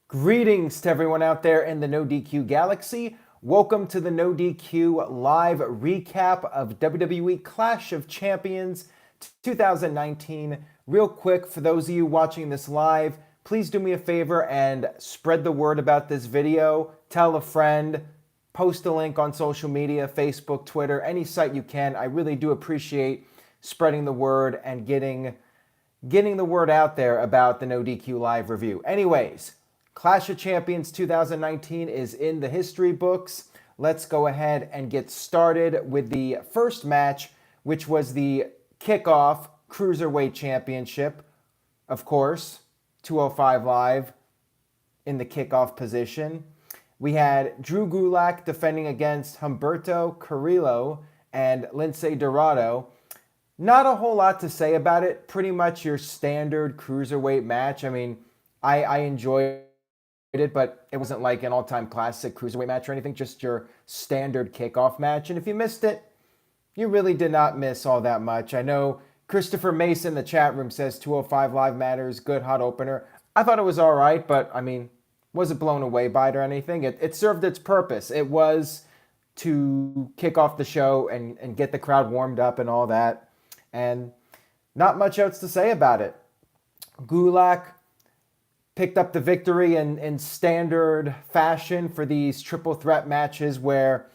Greetings to everyone out there in the NoDQ galaxy. Welcome to the NoDQ live recap of WWE Clash of Champions 2019. Real quick, for those of you watching this live, please do me a favor and spread the word about this video. Tell a friend, post a link on social media, Facebook, Twitter, any site you can. I really do appreciate spreading the word and getting the word out there about the NoDQ live review. Anyways, Clash of Champions 2019 is in the history books. Let's go ahead and get started with the first match, which was the Kickoff Cruiserweight Championship. Of course, 205 Live in the kickoff position. We had Drew Gulak defending against Humberto Carrillo and Lince Dorado. Not a whole lot to say about it. Pretty much your standard cruiserweight match. I mean, I enjoyed it, but it wasn't like an all-time classic cruiserweight match or anything, just your standard kickoff match. And if you missed it, you really did not miss all that much. I know Christopher Mason in the chat room says 205 Live matters, good hot opener. I thought it was all right, but I mean, wasn't blown away by it or anything. It served its purpose. It was to kick off the show and get the crowd warmed up and all that. And not much else to say about it. Gulak picked up the victory in standard fashion for these triple threat matches where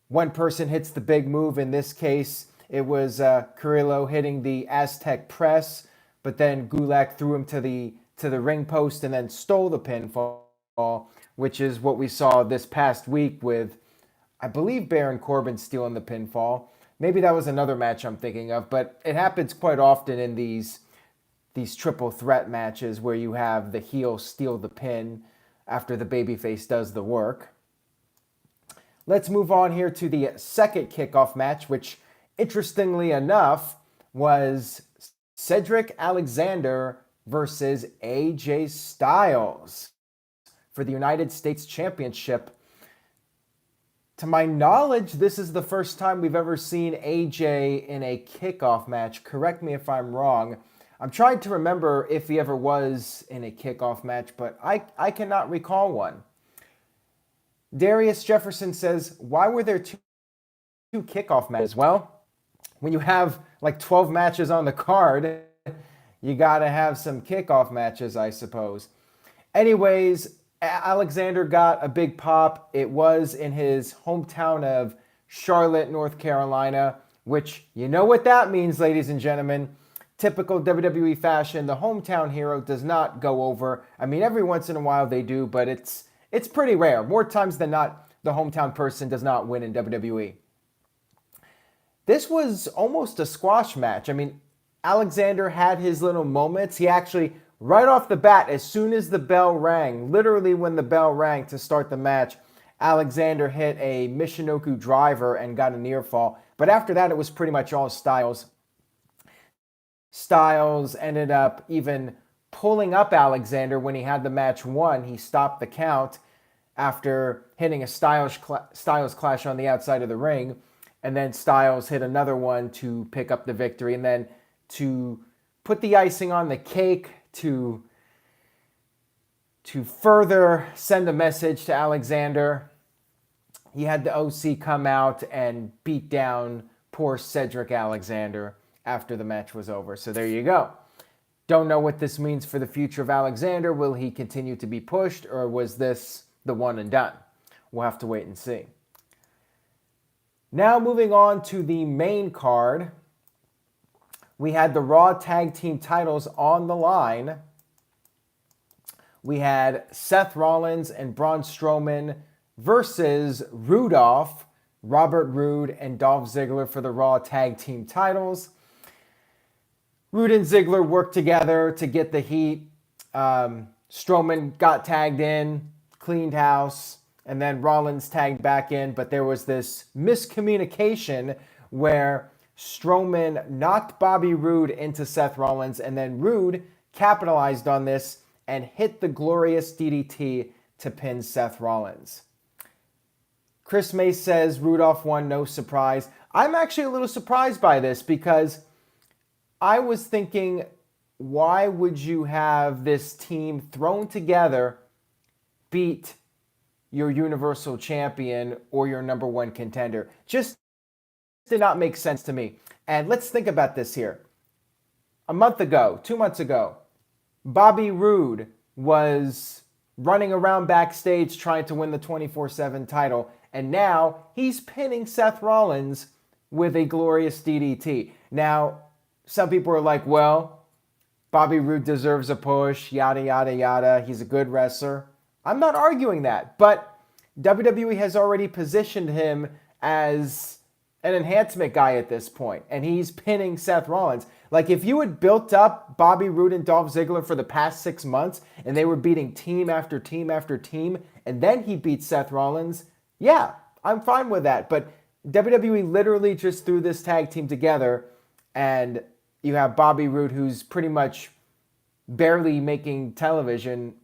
one person hits the big move. In this case, it was Carrillo hitting the Aztec press, but then Gulak threw him to the ring post and then stole the pinfall, which is what we saw this past week with, I believe, Baron Corbin stealing the pinfall. Maybe that was another match I'm thinking of, but it happens quite often in these triple threat matches where you have the heel steal the pin after the babyface does the work. Let's move on here to the second kickoff match, which interestingly enough was Cedric Alexander versus AJ Styles for the United States Championship. To my knowledge, this is the first time we've ever seen AJ in a kickoff match. Correct me if I'm wrong. I'm trying to remember if he ever was in a kickoff match, but I cannot recall one. Darius Jefferson says, why were there two kickoff matches? Well, when you have like 12 matches on the card, you got to have some kickoff matches, I suppose. Anyways, Alexander got a big pop. It was in his hometown of Charlotte, North Carolina, which you know what that means, ladies and gentlemen. Typical WWE fashion, the hometown hero does not go over. I mean, every once in a while they do, but it's pretty rare. More times than not, the hometown person does not win in WWE. This was almost a squash match. I mean, Alexander had his little moments. He actually, right off the bat, as soon as the bell rang, literally when the bell rang to start the match, Alexander hit a Michinoku driver and got a near fall. But after that, it was pretty much all Styles. Styles ended up even pulling up Alexander when he had the match won. He stopped the count after hitting a Styles clash on the outside of the ring. And then Styles hit another one to pick up the victory. And then to put the icing on the cake, to further send a message to Alexander, he had the OC come out and beat down poor Cedric Alexander after the match was over. So there you go. Don't know what this means for the future of Alexander. Will he continue to be pushed, or was this the one and done? We'll have to wait and see. Now moving on to the main card. We had the Raw Tag Team titles on the line. We had Seth Rollins and Braun Strowman versus Rudolph, Robert Roode, and Dolph Ziggler for the Raw Tag Team titles. Roode and Ziggler worked together to get the heat. Strowman got tagged in, cleaned house, and then Rollins tagged back in. But there was this miscommunication where Strowman knocked Bobby Roode into Seth Rollins, and then Roode capitalized on this and hit the glorious DDT to pin Seth Rollins. Chris Mace says Rudolph won, no surprise. I'm actually a little surprised by this because I was thinking, why would you have this team thrown together beat your Universal Champion or your number one contender. Just did not make sense to me. And let's think about this here. A month ago, 2 months ago, Bobby Roode was running around backstage trying to win the 24/7 title. And now he's pinning Seth Rollins with a glorious DDT. Now, some people are like, well, Bobby Roode deserves a push, yada, yada, yada. He's a good wrestler. I'm not arguing that. But WWE has already positioned him as an enhancement guy at this point. And he's pinning Seth Rollins. Like, if you had built up Bobby Roode and Dolph Ziggler for the past 6 months and they were beating team after team after team, and then he beat Seth Rollins, yeah, I'm fine with that. But WWE literally just threw this tag team together, and you have Bobby Roode, who's pretty much barely making television,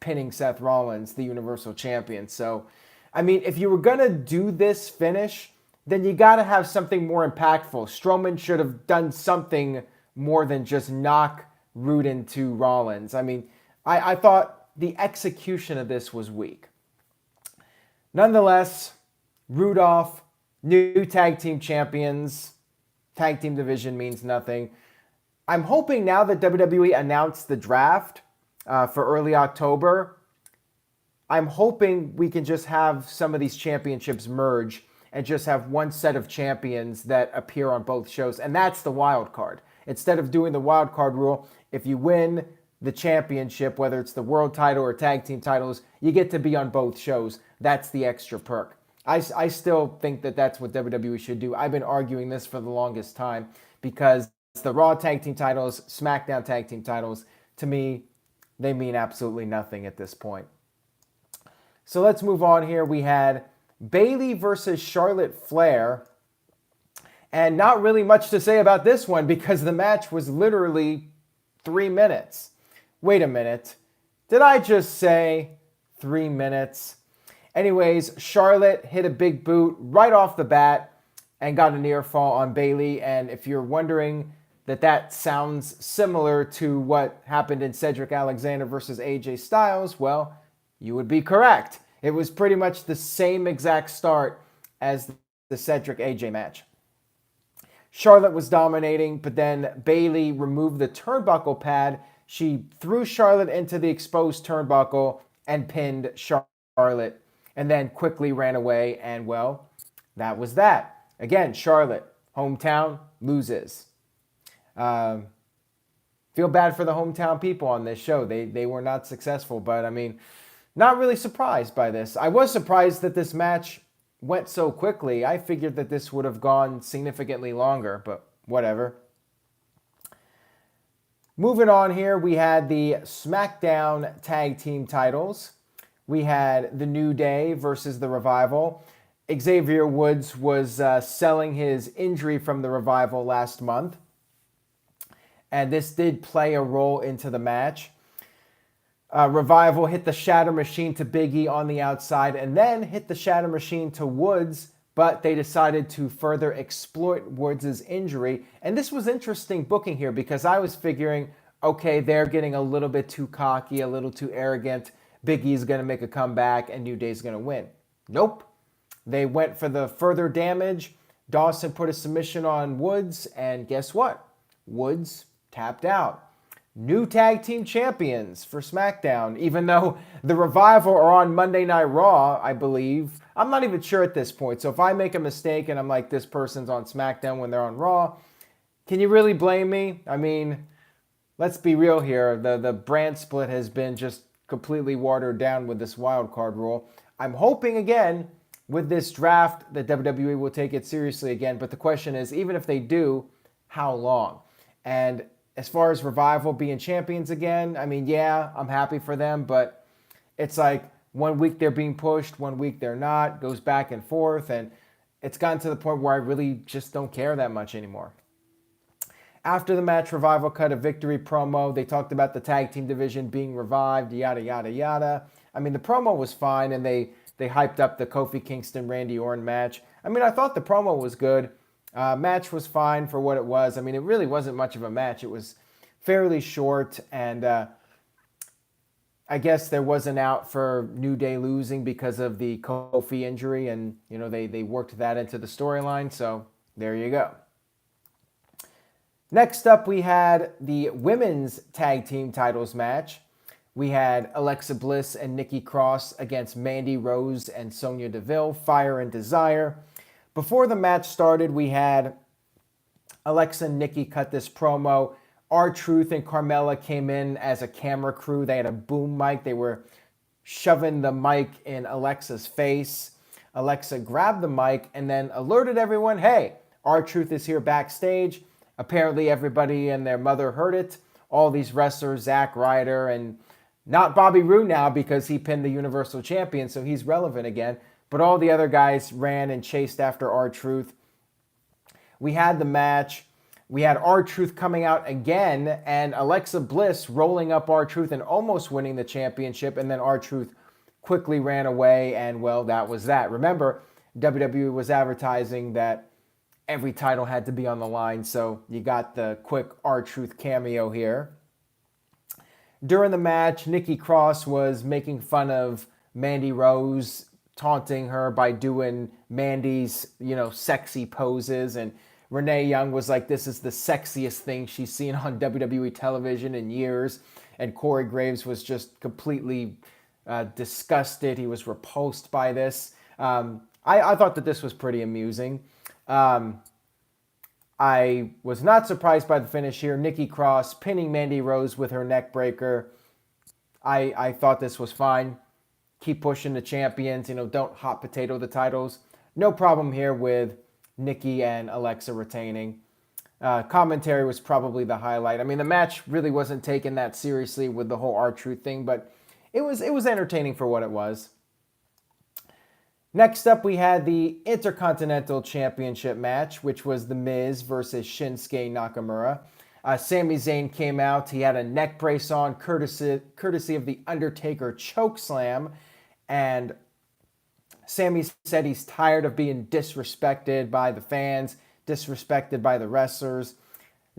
pinning Seth Rollins, the Universal Champion. So, I mean, if you were going to do this finish, then you got to have something more impactful. Strowman should have done something more than just knock Roode into Rollins. I mean, I thought the execution of this was weak. Nonetheless, Rudolph, new tag team champions. Tag team division means nothing. I'm hoping now that WWE announced the draft for early October, I'm hoping we can just have some of these championships merge and just have one set of champions that appear on both shows. And that's the wild card. Instead of doing the wild card rule, if you win the championship, whether it's the world title or tag team titles, you get to be on both shows. That's the extra perk. I still think that that's what WWE should do. I've been arguing this for the longest time because the Raw tag team titles, SmackDown tag team titles, to me, they mean absolutely nothing at this point. So let's move on here. We had Bayley versus Charlotte Flair. And not really much to say about this one because the match was literally 3 minutes. Wait a minute. Did I just say 3 minutes? Anyways, Charlotte hit a big boot right off the bat and got a near fall on Bayley. And if you're wondering that sounds similar to what happened in Cedric Alexander versus AJ Styles, well, you would be correct. It was pretty much the same exact start as the Cedric AJ match. Charlotte was dominating, but then Bayley removed the turnbuckle pad. She threw Charlotte into the exposed turnbuckle and pinned Charlotte, and then quickly ran away, and well, that was that. Again, Charlotte, hometown, loses. Feel bad for the hometown people on this show. They were not successful, but I mean, not really surprised by this. I was surprised that this match went so quickly. I figured that this would have gone significantly longer, but whatever. Moving on here, we had the SmackDown Tag Team titles. We had the New Day versus the Revival. Xavier Woods was selling his injury from the Revival last month, and this did play a role into the match. Revival hit the Shatter Machine to Big E on the outside and then hit the Shatter Machine to Woods, but they decided to further exploit Woods' injury. And this was interesting booking here because I was figuring, okay, they're getting a little bit too cocky, a little too arrogant. Big E's going to make a comeback and New Day's going to win. Nope. They went for the further damage. Dawson put a submission on Woods, and guess what? Woods tapped out. New tag team champions for SmackDown, even though the Revival are on Monday Night Raw, I believe. I'm not even sure at this point. So if I make a mistake and I'm like, this person's on SmackDown when they're on Raw, can you really blame me? I mean, let's be real here. The brand split has been just completely watered down with this wild card rule. I'm hoping again with this draft that WWE will take it seriously again. But the question is, even if they do, how long? And as far as Revival being champions again, I mean, yeah, I'm happy for them, but it's like 1 week they're being pushed, 1 week they're not, goes back and forth, and it's gotten to the point where I really just don't care that much anymore. After the match, Revival cut a victory promo. They talked about the tag team division being revived, yada, yada, yada. I mean, the promo was fine, and they hyped up the Kofi Kingston-Randy Orton match. I mean, I thought the promo was good. Match was fine for what it was. I mean, it really wasn't much of a match. It was fairly short, and I guess there was an out for New Day losing because of the Kofi injury, and they worked that into the storyline. So there you go. Next up, we had the women's tag team titles match. We had Alexa Bliss and Nikki Cross against Mandy Rose and Sonya Deville, Fire and Desire. Before the match started, we had Alexa and Nikki cut this promo. R-Truth and Carmella came in as a camera crew. They had a boom mic. They were shoving the mic in Alexa's face. Alexa grabbed the mic and then alerted everyone, hey, R-Truth is here backstage. Apparently everybody and their mother heard it. All these wrestlers, Zack Ryder, and not Bobby Roode now because he pinned the Universal Champion, so he's relevant again. But all the other guys ran and chased after R-Truth. We had the match. We had R-Truth coming out again and Alexa Bliss rolling up R-Truth and almost winning the championship. And then R-Truth quickly ran away and, well, that was that. Remember, WWE was advertising that every title had to be on the line, so you got the quick R-Truth cameo here. During the match, Nikki Cross was making fun of Mandy Rose, taunting her by doing Mandy's, sexy poses, and Renee Young was like, this is the sexiest thing she's seen on WWE television in years, and Corey Graves was just completely disgusted. He was repulsed by this. I thought that this was pretty amusing. I was not surprised by the finish here. Nikki Cross pinning Mandy Rose with her neck breaker. I thought this was fine. Keep pushing the champions. Don't hot potato the titles. No problem here with Nikki and Alexa retaining. Commentary was probably the highlight. I mean, the match really wasn't taken that seriously with the whole R-Truth thing, but it was entertaining for what it was. Next up, we had the Intercontinental Championship match, which was The Miz versus Shinsuke Nakamura. Sami Zayn came out. He had a neck brace on, courtesy of the Undertaker chokeslam. And Sami said he's tired of being disrespected by the fans, disrespected by the wrestlers.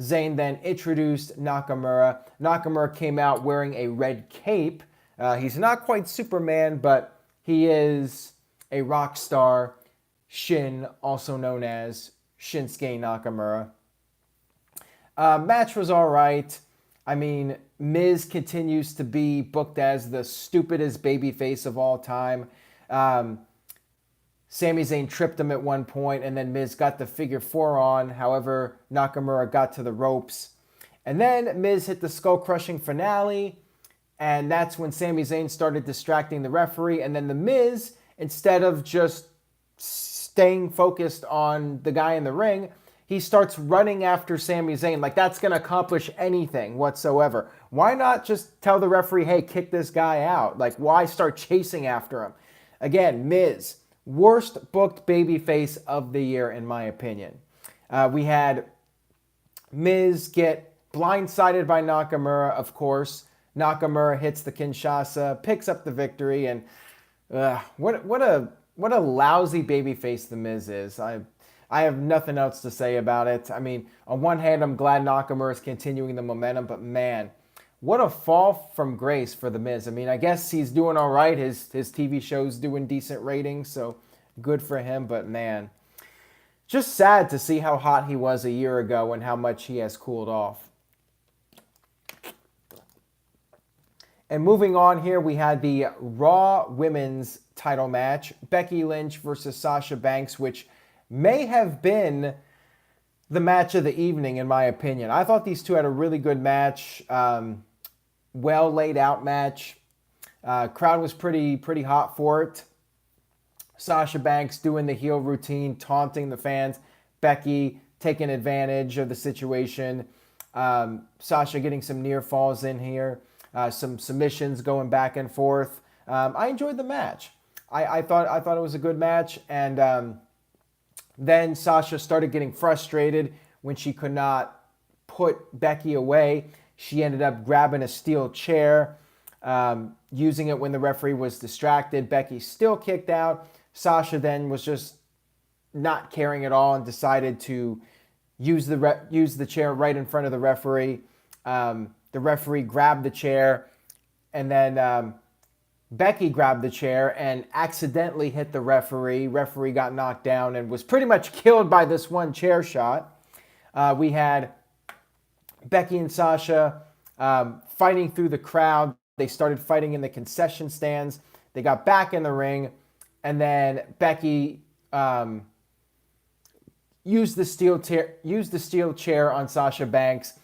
Zayn then introduced Nakamura. Nakamura came out wearing a red cape. He's not quite Superman, but he is a rock star, Shin, also known as Shinsuke Nakamura. Match was all right. I mean, Miz continues to be booked as the stupidest babyface of all time. Sami Zayn tripped him at one point, and then Miz got the figure 4 on. However, Nakamura got to the ropes. And then Miz hit the skull-crushing finale, and that's when Sami Zayn started distracting the referee. And then the Miz, instead of just staying focused on the guy in the ring, he starts running after Sami Zayn. Like, that's going to accomplish anything whatsoever. Why not just tell the referee, hey, kick this guy out? Like, why start chasing after him? Again, Miz, worst booked babyface of the year, in my opinion. We had Miz get blindsided by Nakamura, of course. Nakamura hits the Kinshasa, picks up the victory, and what a lousy babyface the Miz is. I have nothing else to say about it. I mean, on one hand, I'm glad Nakamura is continuing the momentum, but man, what a fall from grace for the Miz. I mean, I guess he's doing all right. His TV show's doing decent ratings, so good for him. But man, just sad to see how hot he was a year ago and how much he has cooled off. And moving on here, we had the Raw Women's title match, Becky Lynch versus Sasha Banks, which may have been the match of the evening, in my opinion. I thought these two had a really good match, well laid out match. Crowd was pretty hot for it. Sasha Banks doing the heel routine, taunting the fans. Becky taking advantage of the situation. Sasha getting some near falls in here. Some submissions going back and forth. I enjoyed the match. I thought it was a good match, and then Sasha started getting frustrated when she could not put Becky away. She ended up grabbing a steel chair, using it when the referee was distracted. Becky still kicked out. Sasha then was just not caring at all and decided to use the chair right in front of the referee. The referee grabbed the chair, And then Becky grabbed the chair and accidentally hit the referee. Referee got knocked down and was pretty much killed by this one chair shot. We had Becky and Sasha fighting through the crowd. They started fighting in the concession stands. They got back in the ring, and then Becky used the steel chair on Sasha Banks.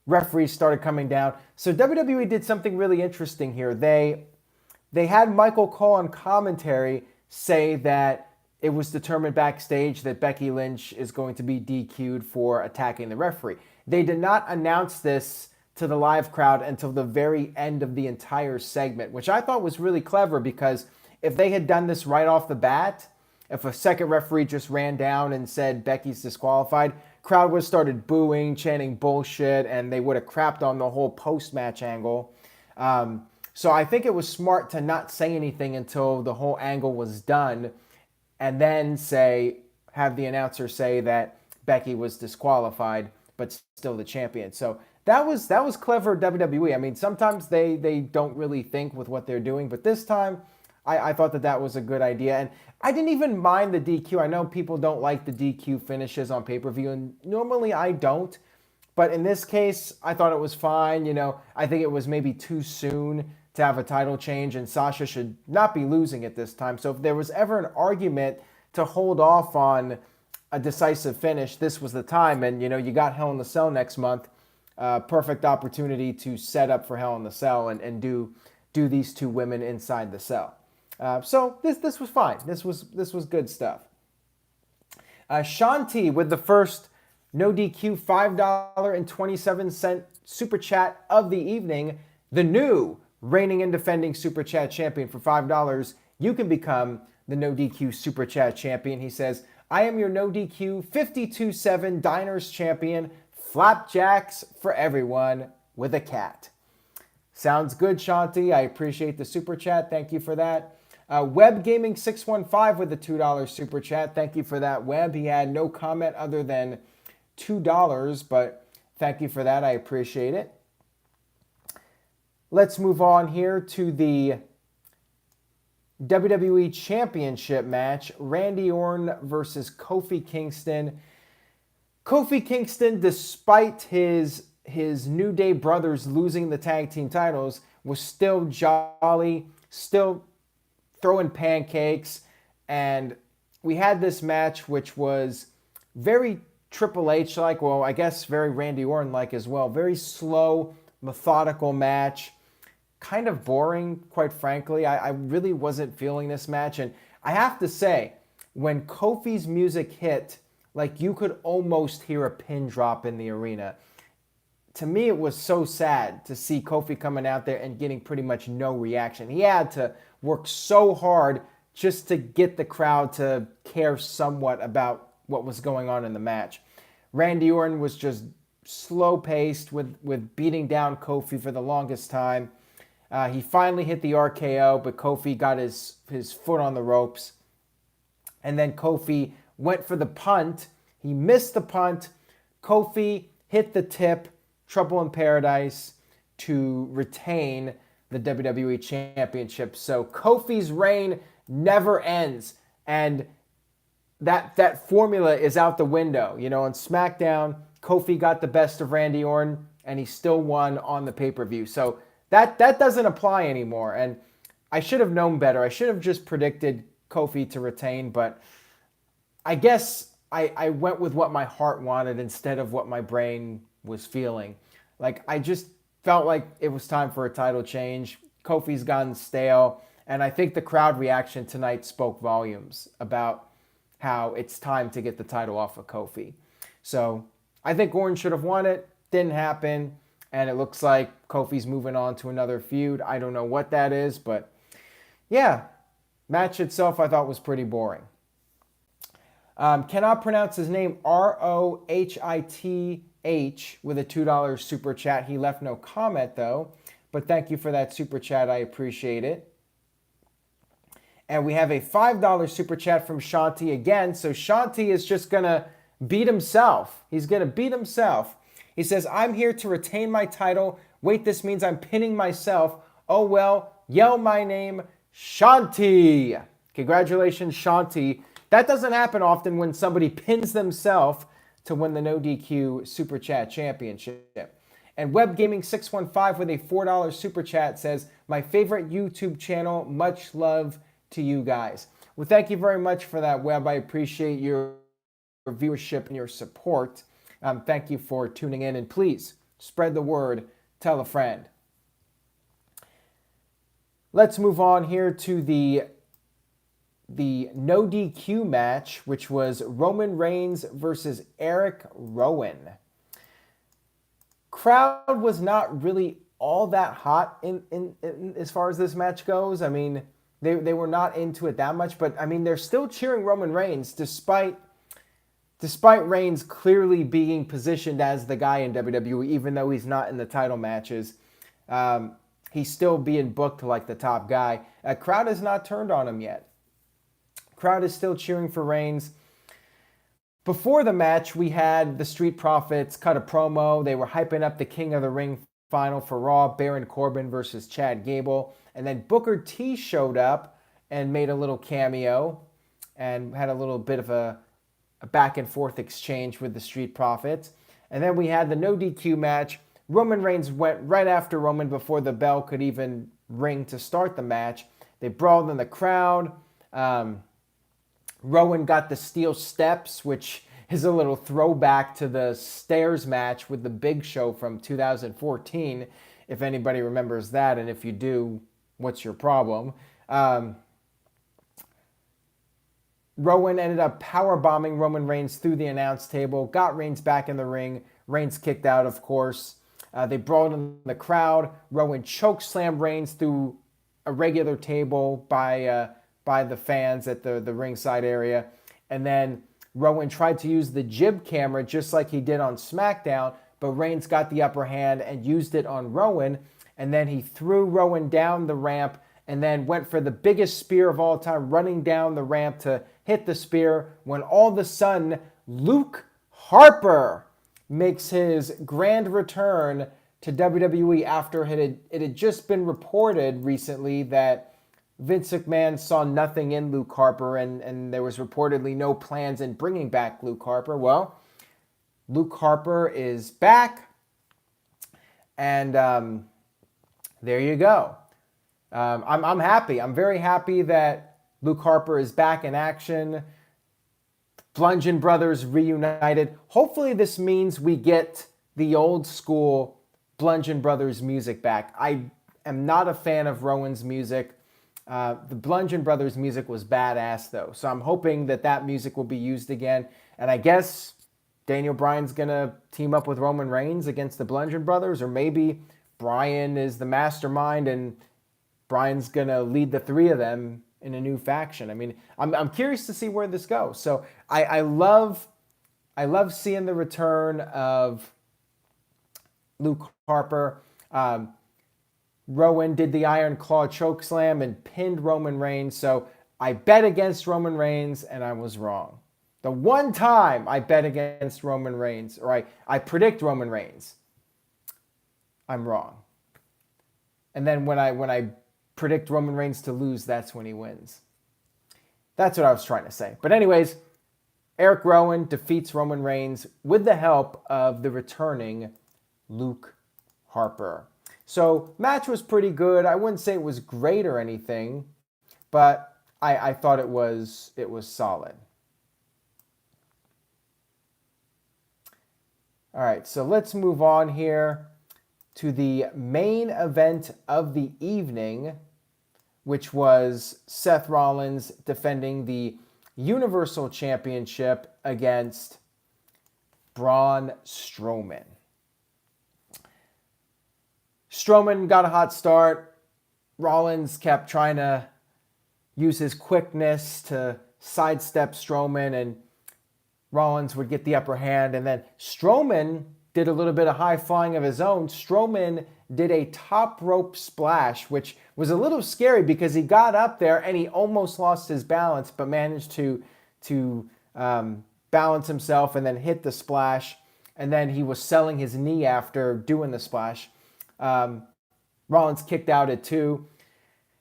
Referees started coming down. So WWE did something really interesting here. They had Michael Cole on commentary say that it was determined backstage that Becky Lynch is going to be DQ'd for attacking the referee. They did not announce this to the live crowd until the very end of the entire segment, which I thought was really clever, because if they had done this right off the bat, if a second referee just ran down and said Becky's disqualified, crowd would have started booing, chanting bullshit, and they would have crapped on the whole post-match angle. So I think it was smart to not say anything until the whole angle was done, and then have the announcer say that Becky was disqualified but still the champion. So that was clever WWE. I mean, sometimes they don't really think with what they're doing, but this time I thought that was a good idea. And I didn't even mind the DQ. I know people don't like the DQ finishes on pay-per-view, and normally I don't. But in this case, I thought it was fine. I think it was maybe too soon to have a title change, and Sasha should not be losing at this time. So if there was ever an argument to hold off on a decisive finish, this was the time. And, you got Hell in the Cell next month. Perfect opportunity to set up for Hell in the Cell and do these two women inside the cell. So this was fine. This was good stuff. Shanti with the first NoDQ $5.27 super chat of the evening. The new reigning and defending super chat champion for $5. You can become the NoDQ super chat champion. He says, I am your NoDQ 52-7 Diners champion. Flapjacks for everyone with a cat. Sounds good, Shanti. I appreciate the super chat. Thank you for that. Web Gaming 615 with the $2 super chat. Thank you for that, Web. He had no comment other than $2, but thank you for that. I appreciate it. Let's move on here to the WWE Championship match. Randy Orton versus Kofi Kingston. Kofi Kingston, despite his New Day brothers losing the tag team titles, was still jolly, still throwing pancakes. And we had this match which was very Triple H-like, well, I guess very Randy Orton-like as well. Very slow, methodical match. Kind of boring, quite frankly. I really wasn't feeling this match. And I have to say, when Kofi's music hit, like you could almost hear a pin drop in the arena. To me, it was so sad to see Kofi coming out there and getting pretty much no reaction. He had to work so hard just to get the crowd to care somewhat about what was going on in the match. Randy Orton was just slow-paced with beating down Kofi for the longest time. He finally hit the RKO, but Kofi got his foot on the ropes. And then Kofi went for the punt. He missed the punt. Kofi hit the tip, Trouble in Paradise, to retain the WWE Championship. So Kofi's reign never ends. And that formula is out the window. On SmackDown, Kofi got the best of Randy Orton, and he still won on the pay-per-view. So that doesn't apply anymore. And I should have known better. I should have just predicted Kofi to retain, but I guess I went with what my heart wanted instead of what my brain was feeling. Like, I just felt like it was time for a title change. Kofi's gotten stale, and I think the crowd reaction tonight spoke volumes about how it's time to get the title off of Kofi. So I think Orton should have won it. Didn't happen, and it looks like Kofi's moving on to another feud. I don't know what that is, but yeah, match itself I thought was pretty boring. Cannot pronounce his name, Rohith with a $2 super chat. He left no comment though, but thank you for that super chat. I appreciate it. And we have a $5 super chat from Shanti again. So Shanti is just going to beat himself. He's going to beat himself. He says, I'm here to retain my title. Wait, this means I'm pinning myself. Oh well, yell my name, Shanti. Congratulations, Shanti. That doesn't happen often when somebody pins themselves to win the NoDQ Super Chat Championship. And Web Gaming 615 with a $4 Super Chat says, my favorite YouTube channel, much love to you guys. Well, thank you very much for that, Web. I appreciate your viewership and your support. Thank you for tuning in, and please spread the word, tell a friend. Let's move on here to the no DQ match, which was Roman Reigns versus Erick Rowan. Crowd was not really all that hot in as far as this match goes. I mean, they were not into it that much, but I mean, they're still cheering Roman Reigns despite Reigns clearly being positioned as the guy in WWE, even though he's not in the title matches. He's still being booked like the top guy. Crowd has not turned on him yet. Crowd is still cheering for Reigns. Before the match, we had the Street Profits cut a promo. They were hyping up the King of the Ring final for Raw, Baron Corbin versus Chad Gable. And then Booker T showed up and made a little cameo and had a little bit of a back and forth exchange with the Street Profits. And then we had the no DQ match. Roman Reigns went right after Roman before the bell could even ring to start the match. They brawled in the crowd. Rowan got the steel steps, which is a little throwback to the stairs match with the Big Show from 2014, if anybody remembers that. And if you do, what's your problem? Rowan ended up powerbombing Roman Reigns through the announce table, got Reigns back in the ring. Reigns kicked out, of course. They brawled in the crowd. Rowan chokeslammed Reigns through a regular table by the fans at the ringside area. And then Rowan tried to use the jib camera just like he did on SmackDown, but Reigns got the upper hand and used it on Rowan. And then he threw Rowan down the ramp and then went for the biggest spear of all time, running down the ramp to hit the spear, when all of a sudden Luke Harper makes his grand return to WWE after it had just been reported recently that Vince McMahon saw nothing in Luke Harper and there was reportedly no plans in bringing back Luke Harper. Well, Luke Harper is back, and there you go. I'm happy. I'm very happy that Luke Harper is back in action. Bludgeon Brothers reunited. Hopefully this means we get the old school Bludgeon Brothers music back. I am not a fan of Rowan's music. The Bludgeon Brothers music was badass though. So I'm hoping that music will be used again. And I guess Daniel Bryan's going to team up with Roman Reigns against the Bludgeon Brothers, or maybe Bryan is the mastermind and Bryan's going to lead the three of them in a new faction. I mean, I'm curious to see where this goes. So I love seeing the return of Luke Harper. Rowan did the Iron Claw chokeslam and pinned Roman Reigns. So I bet against Roman Reigns and I was wrong. The one time I bet against Roman Reigns, or I predict Roman Reigns, I'm wrong. And then when I predict Roman Reigns to lose, that's when he wins. That's what I was trying to say. But anyways, Erick Rowan defeats Roman Reigns with the help of the returning Luke Harper. So match was pretty good. I wouldn't say it was great or anything, but I thought it was solid. All right, so let's move on here to the main event of the evening, which was Seth Rollins defending the Universal Championship against Braun Strowman. Strowman got a hot start. Rollins kept trying to use his quickness to sidestep Strowman, and Rollins would get the upper hand, and then Strowman did a little bit of high flying of his own. Strowman did a top rope splash, which was a little scary because he got up there and he almost lost his balance, but managed to balance himself and then hit the splash. And then he was selling his knee after doing the splash. Rollins kicked out at 2.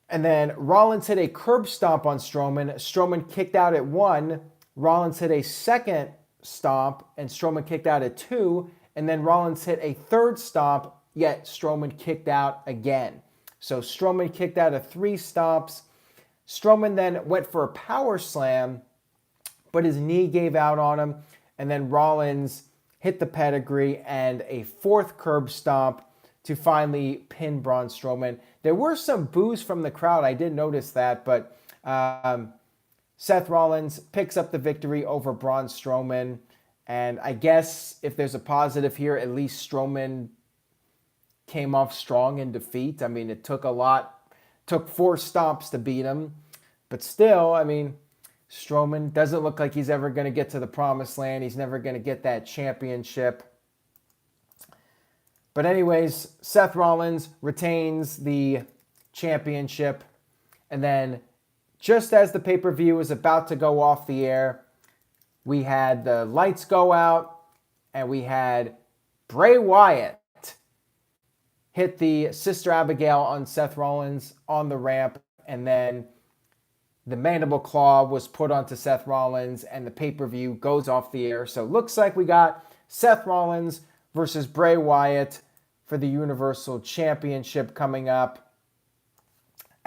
And then Rollins hit a curb stomp on Strowman. Strowman kicked out at 1. Rollins hit a second stomp, and Strowman kicked out at 2. And then Rollins hit a third stomp, yet Strowman kicked out again. So Strowman kicked out of 3 stomps. Strowman then went for a power slam, but his knee gave out on him. And then Rollins hit the pedigree and a 4th curb stomp to finally pin Braun Strowman. There were some boos from the crowd. I did notice that, but Seth Rollins picks up the victory over Braun Strowman. And I guess if there's a positive here, at least Strowman came off strong in defeat. I mean, it took 4 stomps to beat him. But still, I mean, Strowman doesn't look like he's ever going to get to the promised land. He's never going to get that championship. But anyways, Seth Rollins retains the championship. And then just as the pay-per-view was about to go off the air, we had the lights go out and we had Bray Wyatt hit the Sister Abigail on Seth Rollins on the ramp. And then the mandible claw was put onto Seth Rollins and the pay-per-view goes off the air. So it looks like we got Seth Rollins versus Bray Wyatt for the Universal Championship coming up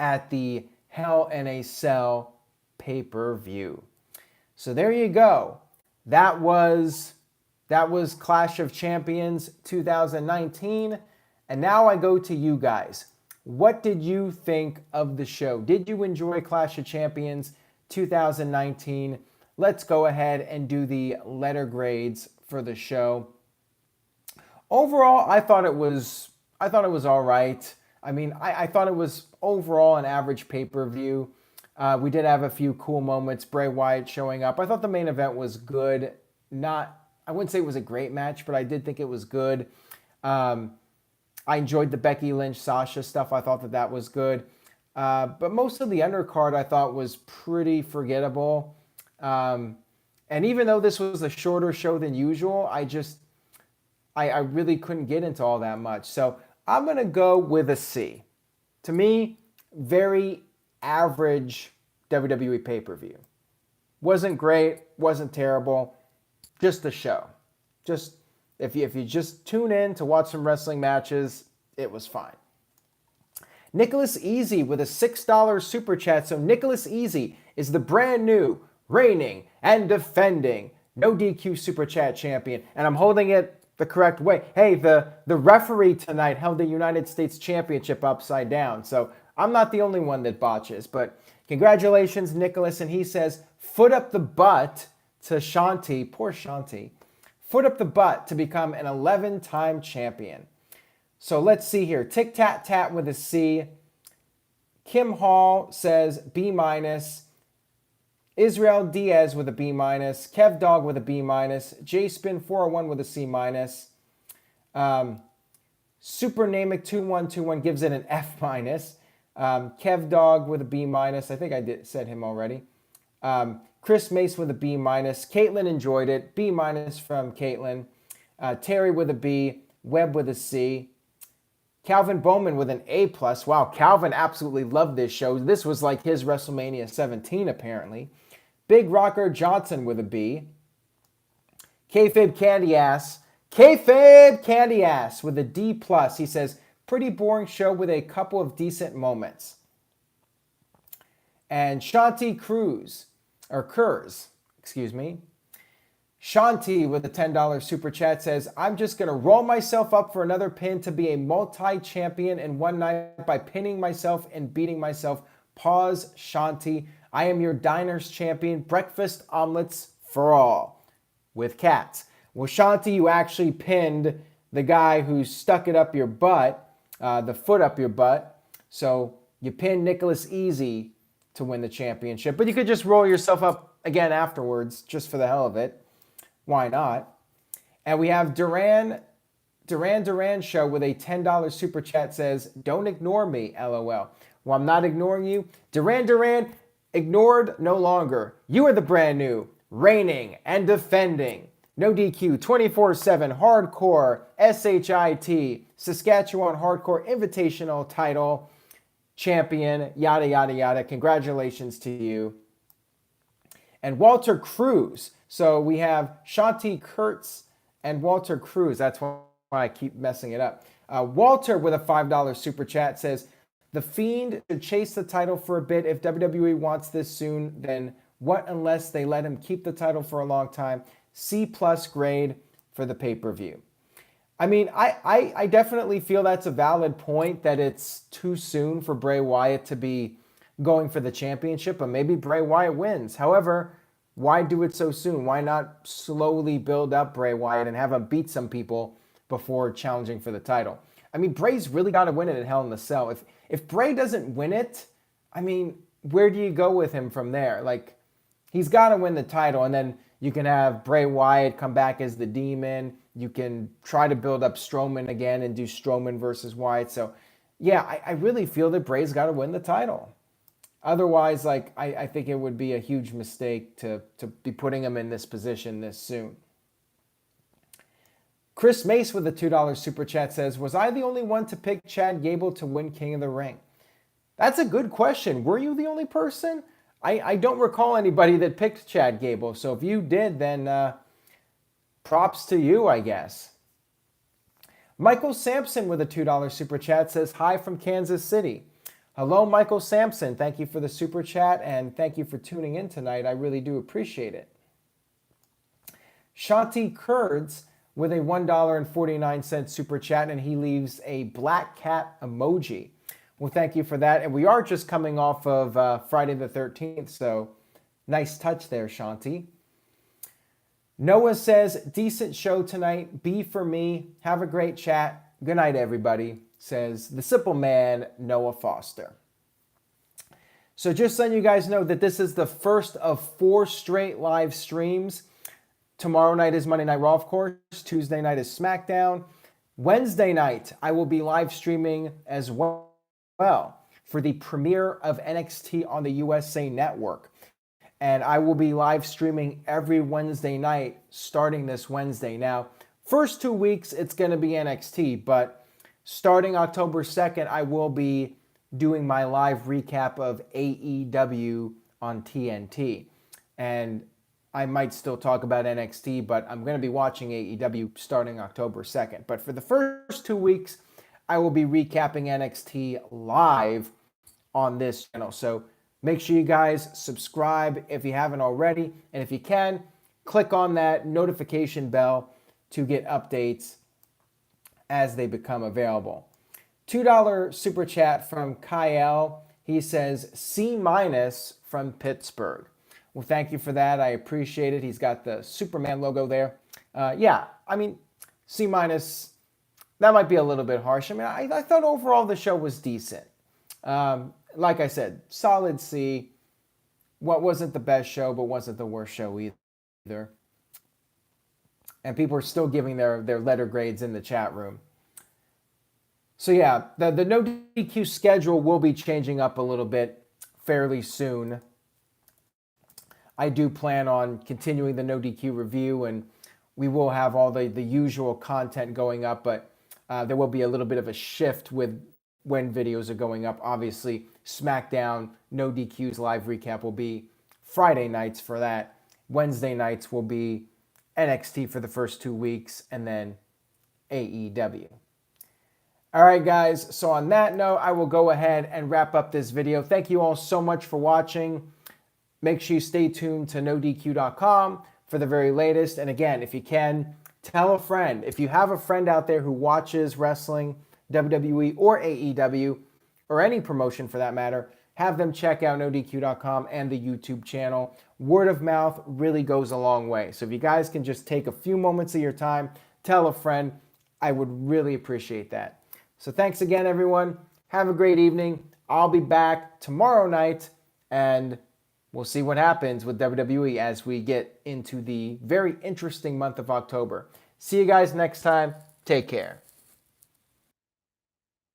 at the Hell in a Cell pay-per-view. So there you go. That was Clash of Champions 2019. And now I go to you guys. What did you think of the show? Did you enjoy Clash of Champions 2019? Let's go ahead and do the letter grades for the show. Overall, I thought it was all right. I mean, I thought it was overall an average pay-per-view. We did have a few cool moments. Bray Wyatt showing up. I thought the main event was good. I wouldn't say it was a great match, but I did think it was good. I enjoyed the Becky Lynch, Sasha stuff. I thought that was good. But most of the undercard I thought was pretty forgettable. And even though this was a shorter show than usual, I really couldn't get into all that much. So I'm going to go with a C. To me, very average WWE pay-per-view. Wasn't great, wasn't terrible, just a show. Just if you just tune in to watch some wrestling matches, it was fine. Nicholas Easy with a $6 super chat. So Nicholas Easy is the brand new, reigning, and defending NoDQ super chat champion. And I'm holding it the correct way. Hey, the referee tonight held the United States Championship upside down. So I'm not the only one that botches. But congratulations, Nicholas. And he says, foot up the butt to Shanti. Poor Shanti. Foot up the butt to become an 11-time champion. So let's see here. Tic-Tat-Tat with a C. Kim Hall says B-. Israel Diaz with a B-. Kev Dog with a B-. JSpin401 with a C-. Supernamic2121 gives it an F-. Kev Dog with a B-. I think I said him already. Chris Mace with a B-. Caitlin enjoyed it. B- from Caitlin. Terry with a B. Webb with a C. Calvin Bowman with an A+. Wow, Calvin absolutely loved this show. This was like his WrestleMania 17, apparently. Big Rocker Johnson with a B. Kayfabe Candy Ass with a D+. He says, pretty boring show with a couple of decent moments. And Shanti Kurz, Shanti with a $10 super chat says, I'm just going to roll myself up for another pin to be a multi-champion in one night by pinning myself and beating myself. Pause, Shanti. I am your diner's champion. Breakfast omelets for all. With cats. Well, Shanti, you actually pinned the guy who stuck it up your butt, the foot up your butt. So you pinned Nicholas Easy to win the championship. But you could just roll yourself up again afterwards, just for the hell of it. Why not? And we have Duran Show with a $10 super chat says, don't ignore me, LOL. Well, I'm not ignoring you. Duran, ignored no longer. You are the brand new, reigning, and defending No DQ 24/7 Hardcore SHIT Saskatchewan Hardcore Invitational title champion, yada, yada, yada. Congratulations to you. And Walter Cruz. So we have Shanti Kurtz and Walter Cruz. That's why I keep messing it up. Walter with a $5 super chat says, The Fiend should chase the title for a bit. If WWE wants this soon, then what unless they let him keep the title for a long time? C+ grade for the pay-per-view. I mean, I definitely feel that's a valid point, that it's too soon for Bray Wyatt to be going for the championship, but maybe Bray Wyatt wins. However, why do it so soon? Why not slowly build up Bray Wyatt and have him beat some people before challenging for the title? I mean, Bray's really got to win it at Hell in the Cell. If Bray doesn't win it, I mean, where do you go with him from there? Like, he's got to win the title, and then you can have Bray Wyatt come back as the Demon. You can try to build up Strowman again and do Strowman versus Wyatt. So, yeah, I really feel that Bray's got to win the title. Otherwise, like, I think it would be a huge mistake to be putting him in this position this soon. Chris Mace with a $2 super chat says, was I the only one to pick Chad Gable to win King of the Ring? That's a good question. Were you the only person? I don't recall anybody that picked Chad Gable. So if you did, then props to you, I guess. Michael Sampson with a $2 super chat says, hi from Kansas City. Hello, Michael Sampson. Thank you for the super chat, and thank you for tuning in tonight. I really do appreciate it. Shanti Kurds with a $1.49 super chat, and he leaves a black cat emoji. Well, thank you for that. And we are just coming off of Friday the 13th, so nice touch there, Shanti. Noah says, decent show tonight. B for me. Have a great chat. Good night, everybody, says the simple man, Noah Foster. So just letting you guys know that this is the first of 4 straight live streams. Tomorrow night is Monday Night Raw, of course. Tuesday night is SmackDown. Wednesday night, I will be live streaming as well for the premiere of NXT on the USA Network. And I will be live streaming every Wednesday night starting this Wednesday. Now, first 2 weeks, it's going to be NXT, but starting October 2nd, I will be doing my live recap of AEW on TNT. And I might still talk about NXT, but I'm going to be watching AEW starting October 2nd. But for the first 2 weeks, I will be recapping NXT live on this channel. So make sure you guys subscribe if you haven't already. And if you can, click on that notification bell to get updates as they become available. $2 super chat from Kyle. He says, C- from Pittsburgh. Well, thank you for that. I appreciate it. He's got the Superman logo there. Yeah, I mean, C-, that might be a little bit harsh. I mean, I thought overall the show was decent. Like I said, solid C. What wasn't the best show, but wasn't the worst show either. And people are still giving their letter grades in the chat room. So yeah, the No DQ schedule will be changing up a little bit fairly soon. I do plan on continuing the No DQ review, and we will have all the usual content going up, but there will be a little bit of a shift with when videos are going up. Obviously, SmackDown, No DQ's live recap will be Friday nights for that. Wednesday nights will be NXT for the first 2 weeks, and then AEW. All right, guys, so on that note, I will go ahead and wrap up this video. Thank you all so much for watching. Make sure you stay tuned to NoDQ.com for the very latest. And again, if you can, tell a friend. If you have a friend out there who watches wrestling, WWE or AEW, or any promotion for that matter, have them check out NoDQ.com and the YouTube channel. Word of mouth really goes a long way. So if you guys can just take a few moments of your time, tell a friend, I would really appreciate that. So thanks again, everyone. Have a great evening. I'll be back tomorrow night, and we'll see what happens with WWE as we get into the very interesting month of October. See you guys next time. Take care.